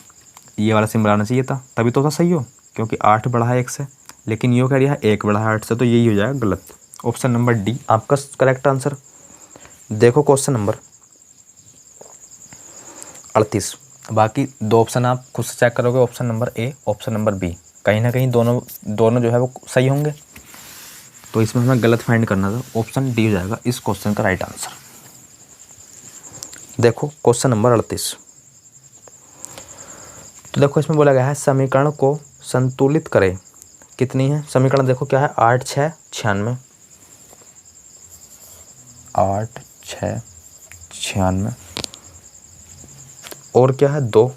ये वाला सिंबल आना चाहिए था, तभी तो था सही हो, क्योंकि 8 बड़ा है 1 से, लेकिन यो कह रहा है 1 बड़ा है 8 से, तो यही हो जाएगा गलत। ऑप्शन नंबर डी आपका करेक्ट आंसर। देखो क्वेश्चन नंबर 38। बाकी 2 ऑप्शन आप खुद से चेक करोगे, option number A, option number B, कहीं ना कहीं दोनों जो है वो सही होंगे। तो इसमें हमें गलत फाइंड करना था, ऑप्शन डी हो जाएगा इस क्वेश्चन का राइट आंसर। देखो क्वेश्चन नंबर 38। तो देखो इसमें बोला गया है समीकरण को संतुलित करें। कितनी है समीकरण? देखो क्या है, 8 6 96, 8 6 96 और क्या है 2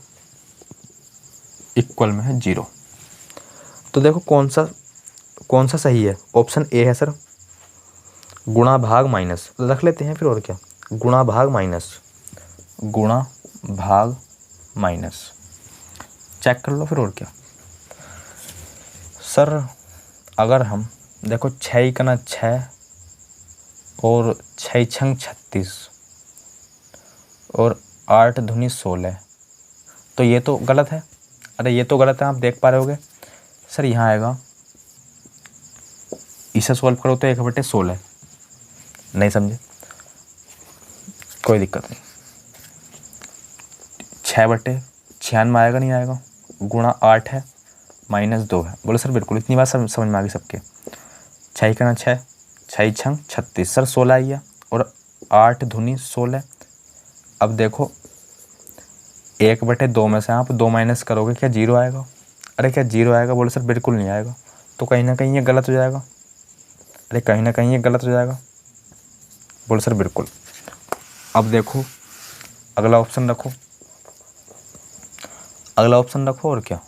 इक्वल में है 0। तो देखो कौन सा सही है? ऑप्शन ए है सर, गुणा भाग माइनस रख लेते हैं फिर, और क्या, गुणा भाग माइनस चेक कर लो फिर, और क्या। सर अगर हम देखो 6 का 6 और 6 छंग 36 और 8 दूनी 16, तो ये तो गलत है। अरे ये तो गलत है, आप देख पा रहे होगे। सर यहाँ आएगा, इसे सॉल्व करो तो 1/16, नहीं समझे, कोई दिक्कत नहीं। 6/96 आएगा, नहीं आएगा, गुणा 8 है माइनस 2 है। बोलो सर बिल्कुल, इतनी बात समझ में आ गई सबके। 6 का 6, 6 छंग 36, सर 16 आई है, और 8 दूनी 16। अब देखो 1/2 में से आप 2 माइनस करोगे, क्या 0 आएगा? अरे क्या 0 आएगा? बोले सर बिल्कुल नहीं आएगा, तो कहीं ना कहीं ये गलत हो जाएगा। अरे कहीं ना कहीं ये गलत हो जाएगा। बोले सर बिल्कुल। अब देखो अगला ऑप्शन रखो, और क्या,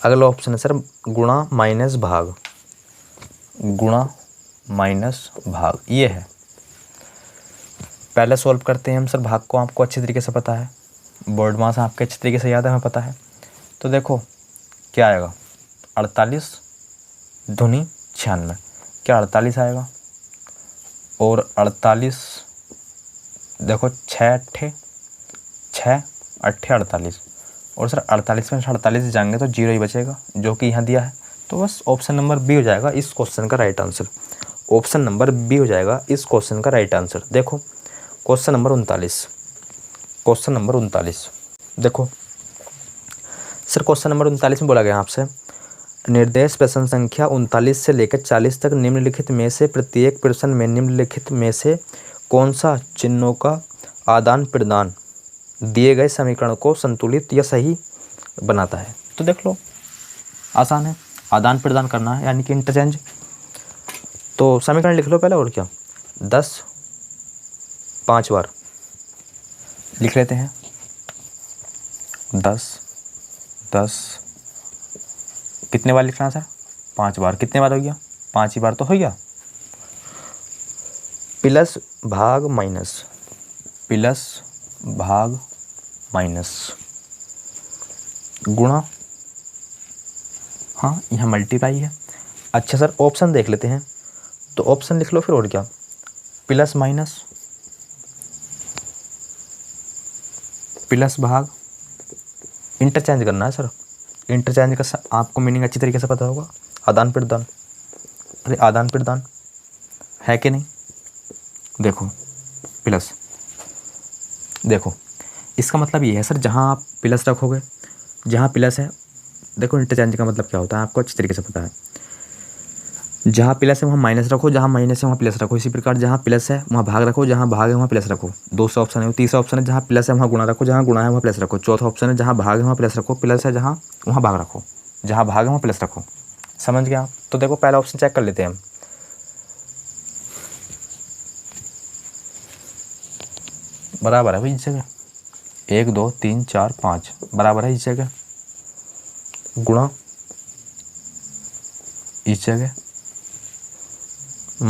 अगला ऑप्शन है सर गुणा माइनस भाग, ये है। पहले सॉल्व करते हैं हम सर भाग को, आपको अच्छी तरीके से पता है, बोर्ड मास आपके अच्छी तरीके से याद है, हमें पता है। तो देखो क्या आएगा, 48 दूनी 96, क्या 48 आएगा? और 48 देखो 6 8 48, और सर 48 में 48 जाएंगे तो 0 ही बचेगा, जो कि यहाँ दिया है। तो बस ऑप्शन नंबर बी हो जाएगा इस क्वेश्चन का right answer. Option number B हो जाएगा इस क्वेश्चन का राइट आंसर। देखो क्वेश्चन नंबर 39। देखो सर क्वेश्चन नंबर 39 में बोला गया आपसे, निर्देश प्रश्न संख्या 39 से लेकर 40 तक निम्नलिखित में से प्रत्येक प्रश्न में निम्नलिखित में से कौन सा चिन्हों का आदान प्रदान दिए गए समीकरण को संतुलित या सही बनाता है? तो देख लो, आसान है, आदान प्रदान करना है, यानी कि इंटरचेंज। तो समीकरण लिख लो पहले, और क्या, 10 5 बार लिख लेते हैं। 10 कितने बार लिखना है सर? 5 बार। कितने बार हो गया? 5 ही बार तो हो गया। प्लस भाग माइनस गुणा, हाँ यहाँ मल्टीप्लाई है। अच्छा सर ऑप्शन देख लेते हैं, तो ऑप्शन लिख लो फिर, और क्या, प्लस भाग, इंटरचेंज करना है सर। इंटरचेंज का आपको मीनिंग अच्छी तरीके से पता होगा, आदान प्रदान। अरे आदान प्रदान है कि नहीं? देखो प्लस, देखो इसका मतलब ये है सर, जहाँ आप प्लस रखोगे, जहाँ प्लस है, देखो इंटरचेंज का मतलब क्या होता है आपको अच्छी तरीके से पता है। जहाँ प्लस है वहाँ माइनस रखो, जहाँ माइनस है वहाँ प्लस रखो। इसी प्रकार जहाँ प्लस है वहाँ भाग रखो, जहाँ भाग है वहाँ प्लस रखो। दूसरा ऑप्शन है। तीसरा ऑप्शन है जहाँ प्लस है वहाँ गुणा रखो, जहाँ गुणा है वहाँ प्लस रखो। चौथा ऑप्शन है जहाँ भाग है वहाँ प्लस रखो, प्लस है जहाँ वहाँ भाग रखो, जहाँ भाग है वहाँ प्लस रखो। समझ गया? तो देखो पहला ऑप्शन चेक कर लेते हैं हम। बराबर है भाई इस जगह, 1 2 3 4 5 बराबर है इस जगह, गुणा इस जगह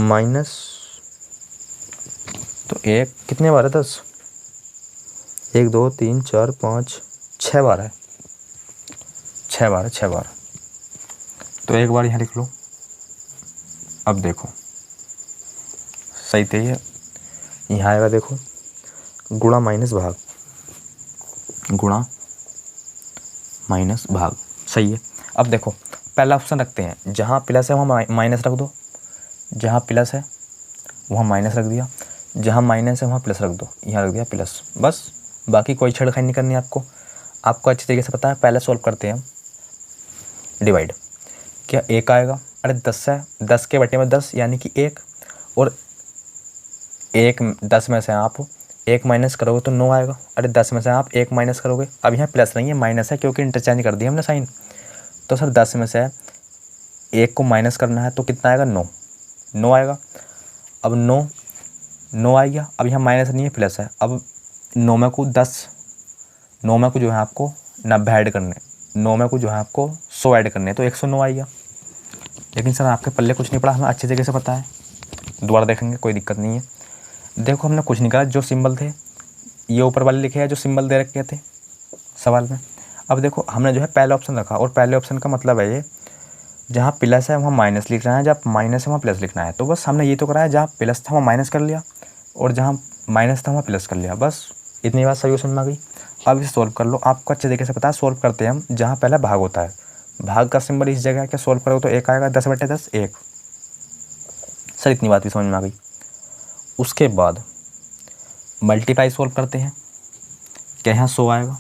माइनस, तो 1 कितने बार है 10, 1 2 3 4 5 6 बार है, 6 बार है, 6 बार। तो एक बार यहाँ लिख लो। अब देखो सही थे ये, यहाँ आएगा देखो गुणा माइनस भाग, गुणा माइनस भाग, सही है। अब देखो पहला ऑप्शन रखते हैं, जहाँ प्लस है वहाँ माइनस रख दो, जहाँ प्लस है वहाँ माइनस रख दिया, जहाँ माइनस है वहाँ प्लस रख दो, यहाँ रख दिया प्लस, बस बाकी कोई छेड़खानी नहीं करनी आपको। आपको अच्छी तरीके से पता है। पहले सॉल्व करते हैं हम डिवाइड, क्या 1 आएगा, अरे 10 है, 10 के बटे में 10 यानी कि 1, और 1 10 में से आप 1 माइनस करोगे तो 9 आएगा, अरे 10 में से आप 1 माइनस करोगे, अब यहाँ प्लस नहीं है माइनस है क्योंकि इंटरचेंज कर दिया हमने साइन। तो सर 10 में से 1 को माइनस करना है तो कितना आएगा, 9, 9 आएगा। अब 9 आ गया, अब यहाँ माइनस नहीं है प्लस है, अब 9 में को 10, 9 में को जो है आपको 90 ऐड करने, 9 में को जो है आपको 100 ऐड करने, तो 109 आ गया। लेकिन सर आपके पल्ले कुछ नहीं पड़ा, हमें अच्छी तरीके से पता है, दोबारा देखेंगे कोई दिक्कत नहीं है। देखो हमने कुछ नहीं करा, जो सिंबल थे ये ऊपर वाले लिखे हैं, जो सिंबल दे रखे थे सवाल में। अब देखो हमने जो है पहला ऑप्शन रखा, और पहले ऑप्शन का मतलब है ये, जहाँ प्लस है वहाँ माइनस लिखना है, जहाँ माइनस है वहाँ प्लस लिखना है। तो बस हमने ये तो करा है, जहाँ प्लस था वहाँ माइनस कर लिया, और जहाँ माइनस था वहाँ प्लस कर लिया, बस इतनी बात सही समझ में आ गई। अब इसे सॉल्व कर लो, आपको अच्छे तरीके से पता है सॉल्व करते हैं हम, जहाँ पहला भाग होता है, भाग का सिंबल इस जगह है, क्या सॉल्व करोगे तो 1 आएगा, 10 बटे 10 1, सर इतनी बात भी समझ में आ गई। उसके बाद मल्टीप्लाई सॉल्व करते हैं, क्या यहाँ 100 आएगा,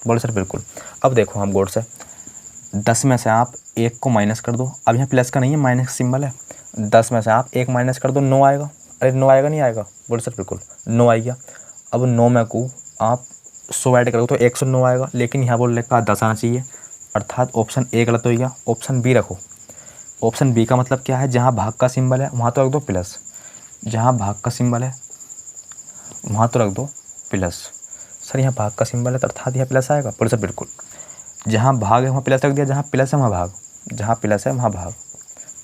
बोलो सर बिल्कुल। अब देखो हम गौर से, 10 में से आप 1 को माइनस कर दो, अब यहाँ प्लस का नहीं है माइनस सिंबल है, 10 में से आप 1 माइनस कर दो, 9 आएगा, अरे 9 आएगा नहीं आएगा, बोलो सर बिल्कुल 9 आ गया। अब 9 में को आप 100 ऐड करोगे तो 109 आएगा, लेकिन यहाँ बोल रखा 10 आना चाहिए, अर्थात ऑप्शन ए गलत हो गया, ऑप्शन बी रखो। ऑप्शन बी का मतलब क्या है, जहाँ भाग का सिंबल है वहाँ तो रख दो प्लस, जहाँ भाग का सिंबल है वहाँ तो रख दो प्लस। सर यहाँ भाग का सिंबल है तो अर्थात यहाँ प्लस आएगा, बोलो सर बिल्कुल। जहाँ भाग है वहाँ प्लस रख दिया, जहाँ प्लस है वहाँ भाग, जहाँ प्लस है वहाँ भाग,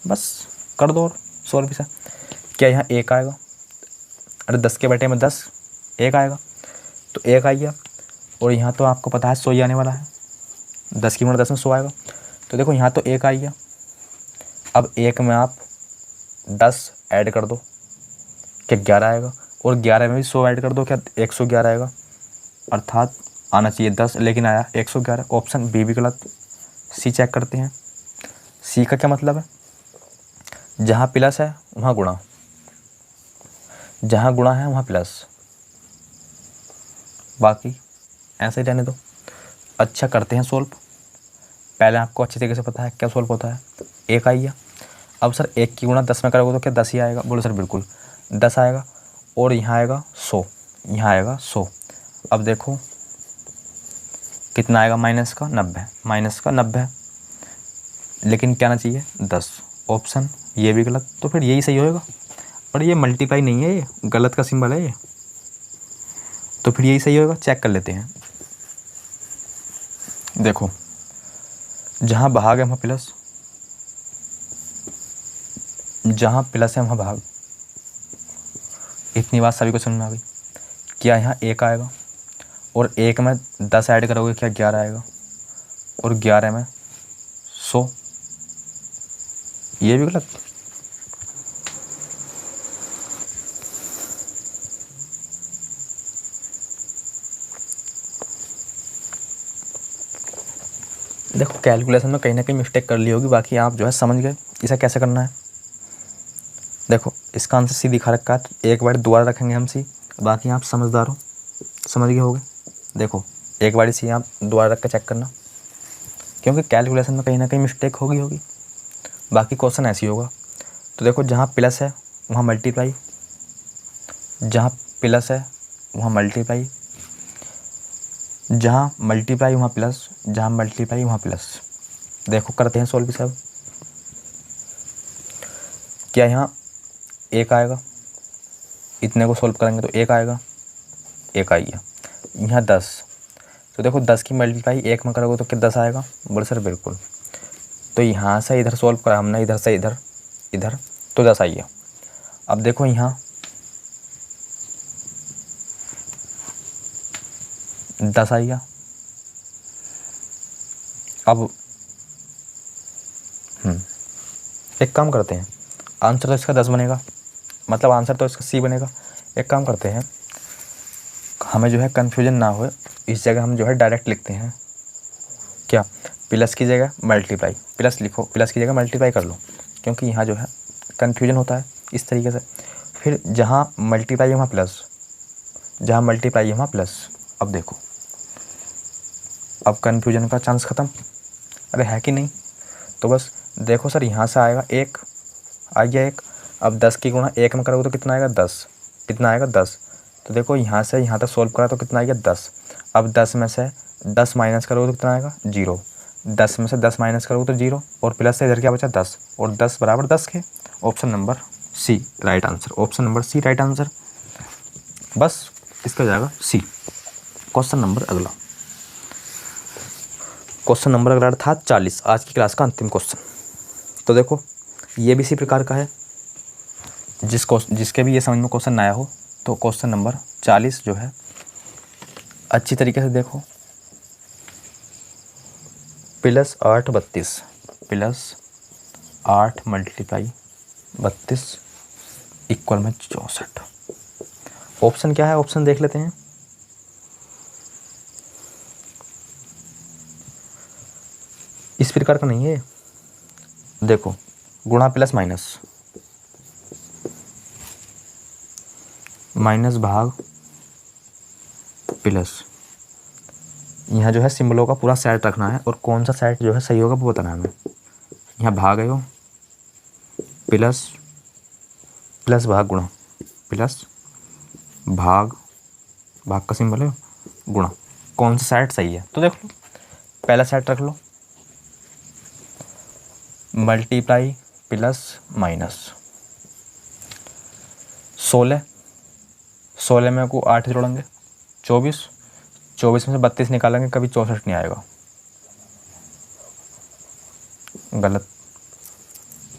बस कर दो और सॉल्व भी सर। क्या यहाँ 1 आएगा, अरे 10 के बटे में 10 1 आएगा, तो 1 आ गया, और यहाँ तो आपको पता है 100 ही आने वाला है, 10 की गुणा 10 में 100 आएगा, तो देखो यहाँ तो 1 आ गया। अब 1 में आप 10 ऐड कर दो, क्या 11 आएगा, और 11 में भी 100 ऐड कर दो, क्या 111 आएगा, अर्थात आना चाहिए 10 लेकिन आया 111। ऑप्शन बी भी गलत। सी चेक करते हैं, सी का क्या मतलब है, जहाँ प्लस है वहाँ गुणा, जहाँ गुणा है वहाँ प्लस, बाकी ऐसे ही रहने दो। अच्छा करते हैं सोल्व, पहले आपको अच्छी तरीके से पता है क्या सोल्व होता है। 1 आई है, अब सर 1 की गुणा 10 में करोगे तो क्या 10 ही आएगा, बोलो सर बिल्कुल 10 आएगा, और यहाँ आएगा 100, यहाँ आएगा 100। अब देखो कितना आएगा, माइनस का 90, माइनस का 90, लेकिन क्या आना चाहिए 10, ऑप्शन ये भी गलत, तो फिर यही सही होएगा। और ये मल्टीप्लाई नहीं है, ये गलत का सिंबल है ये, तो फिर यही सही होएगा। चेक कर लेते हैं, देखो जहाँ भाग है वहाँ प्लस, जहाँ प्लस है वहाँ भाग, इतनी बात सभी को समझ में आ गई। क्या यहाँ 1 आएगा, और 1 में 10 ऐड करोगे क्या 11 आएगा, और 11 में 100, ये भी गलत। देखो कैलकुलेशन में कहीं ना कहीं मिस्टेक कर ली होगी, बाकी आप जो है समझ गए इसे कैसे करना है। देखो इसका आंसर सी दिखा रखा है, तो एक बार दोबारा रखेंगे हम सी, बाकी आप समझदार हो, समझ गए होगे। देखो एक बार सी आप दोबारा रख के चेक करना, क्योंकि कैलकुलेशन में कहीं ना कहीं मिस्टेक होगी, बाकी क्वेश्चन ऐसे ही होगा। तो देखो जहाँ प्लस है वहाँ मल्टीप्लाई, जहाँ प्लस है वहाँ मल्टीप्लाई, जहाँ मल्टीप्लाई वहाँ प्लस, जहाँ मल्टीप्लाई वहाँ प्लस। देखो करते हैं सॉल्व सब। क्या यहाँ 1 आएगा, इतने को सॉल्व करेंगे तो 1 आएगा, 1 आई है, यहाँ 10। तो देखो 10 की मल्टीप्लाई 1 में करोगे तो कितना 10 आएगा? बोले सर बिल्कुल। तो यहाँ से इधर सॉल्व करा हमने, इधर से इधर, इधर तो 10 आई है। अब देखो यहाँ 10 आई है। अब एक काम करते हैं, आंसर तो इसका 10 बनेगा, मतलब आंसर तो इसका C बनेगा। एक काम करते हैं, हमें जो है कन्फ्यूजन ना हो, इस जगह हम जो है डायरेक्ट लिखते हैं क्या, प्लस की जगह मल्टीप्लाई, प्लस लिखो, प्लस की जगह मल्टीप्लाई कर लो, क्योंकि यहाँ जो है कन्फ्यूजन होता है इस तरीके से। फिर जहाँ मल्टीप्लाई है वहाँ प्लस, जहाँ मल्टीप्लाई है वहाँ प्लस। अब देखो, अब कन्फ्यूजन का चांस ख़त्म। अरे है कि नहीं? तो बस देखो सर, यहाँ से आएगा 1, आ गया 1। अब 10 की गुणा 1 में करोगे तो कितना आएगा? 10। कितना आएगा? 10। तो देखो यहाँ से यहाँ तक सोल्व करा तो कितना आएगा? 10। अब 10 में से 10 माइनस करोगे तो कितना आएगा? 0। 10 में से 10 माइनस करोगे तो 0, और प्लस से इधर क्या बचा? 10, और 10 बराबर 10 के। Option number C right answer, option number C right answer. बस इसका जाएगा C। क्वेश्चन नंबर अगला, क्वेश्चन नंबर अगला था 40, आज की क्लास का अंतिम क्वेश्चन। तो देखो ये भी इसी प्रकार का है, जिसके भी ये समझ में क्वेश्चन आया हो, तो क्वेश्चन नंबर 40 जो है अच्छी तरीके से देखो। +8 32, +8 मल्टीप्लाई 32 इक्वल में 64। ऑप्शन क्या है? ऑप्शन देख लेते हैं। इस प्रकार का नहीं है, देखो गुणा प्लस माइनस, माइनस भाग प्लस, यहाँ जो है सिंबलों का पूरा सेट रखना है, और कौन सा सेट जो है सही होगा वो बताना है हमें। यहाँ भाग है, प्लस प्लस भाग गुणा, प्लस भाग, भाग का सिंबल है गुणा, कौन सा सेट सही है? तो देख लो, पहला सेट रख लो, मल्टीप्लाई प्लस माइनस 16, 16 में को 8 जोड़ेंगे 24, 24 में से 32 निकालेंगे, कभी 64 नहीं आएगा। गलत,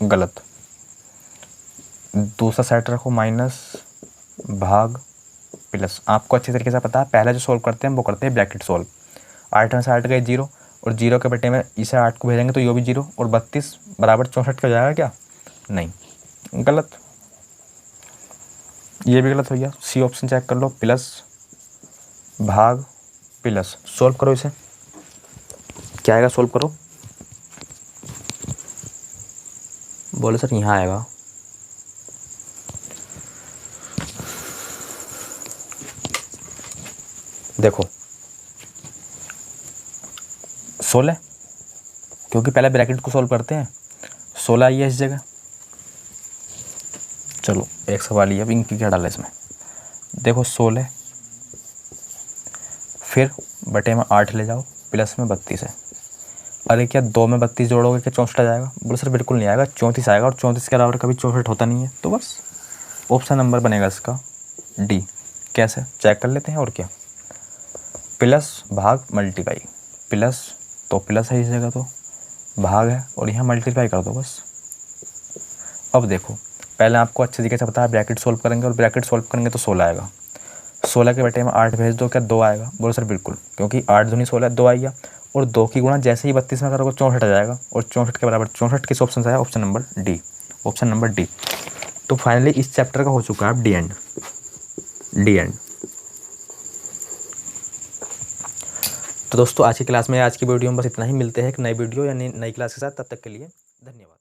गलत। दूसरा सेट रखो, माइनस भाग प्लस। आपको अच्छी तरीके से पता है, पहले जो सोल्व करते हैं वो करते हैं ब्रैकेट सोल्व। 8 में से 8 गए 0, और 0 के बटे में इसे 8 को भेजेंगे तो ये भी 0, और 32 बराबर 64 का जाएगा क्या? नहीं, गलत, ये भी गलत हो गया। C ऑप्शन चेक कर लो, प्लस भाग प्लस। सोल्व करो इसे, क्या आएगा? सोल्व करो। बोले सर यहाँ आएगा, देखो 16, क्योंकि पहले ब्रैकेट को सोल्व करते हैं। 16 आई है इस जगह। चलो एक सवाल ये, अब इनकी क्या डाला इसमें, देखो 16, फिर बटे में 8 ले जाओ, प्लस में 32 है। अरे क्या 2 में 32 जोड़ोगे क्या 64 आ जाएगा? बोले सर बिल्कुल नहीं आएगा, 34 आएगा, और 34 के बराबर कभी 64 होता नहीं है। तो बस ऑप्शन नंबर बनेगा इसका D। कैसे चेक कर लेते हैं, और क्या, प्लस भाग मल्टीप्लाई, प्लस तो प्लस है इस जगह, तो भाग है, और यहाँ मल्टीप्लाई कर दो बस। अब देखो, पहले आपको अच्छे तरीके से पता है ब्रैकेट सोल्व करेंगे, और ब्रैकेट सोल्व करेंगे तो 16 आएगा। 16 के बटे में 8 भेज दो, क्या 2 आएगा? बोलो सर बिल्कुल, क्योंकि 8 दूनी 16, 2 आएगा, और 2 की गुणा जैसे ही 32 में करोगे 64 आ जाएगा, और 64 के बराबर 64 किस ऑप्शन से आया? Option number D, option number D। तो फाइनली इस चैप्टर का हो चुका है अब D एंड, D एंड। तो दोस्तों आज की क्लास में, आज की वीडियो में बस इतना ही। मिलते हैं एक नई वीडियो या नई क्लास के साथ, तब तक के लिए धन्यवाद।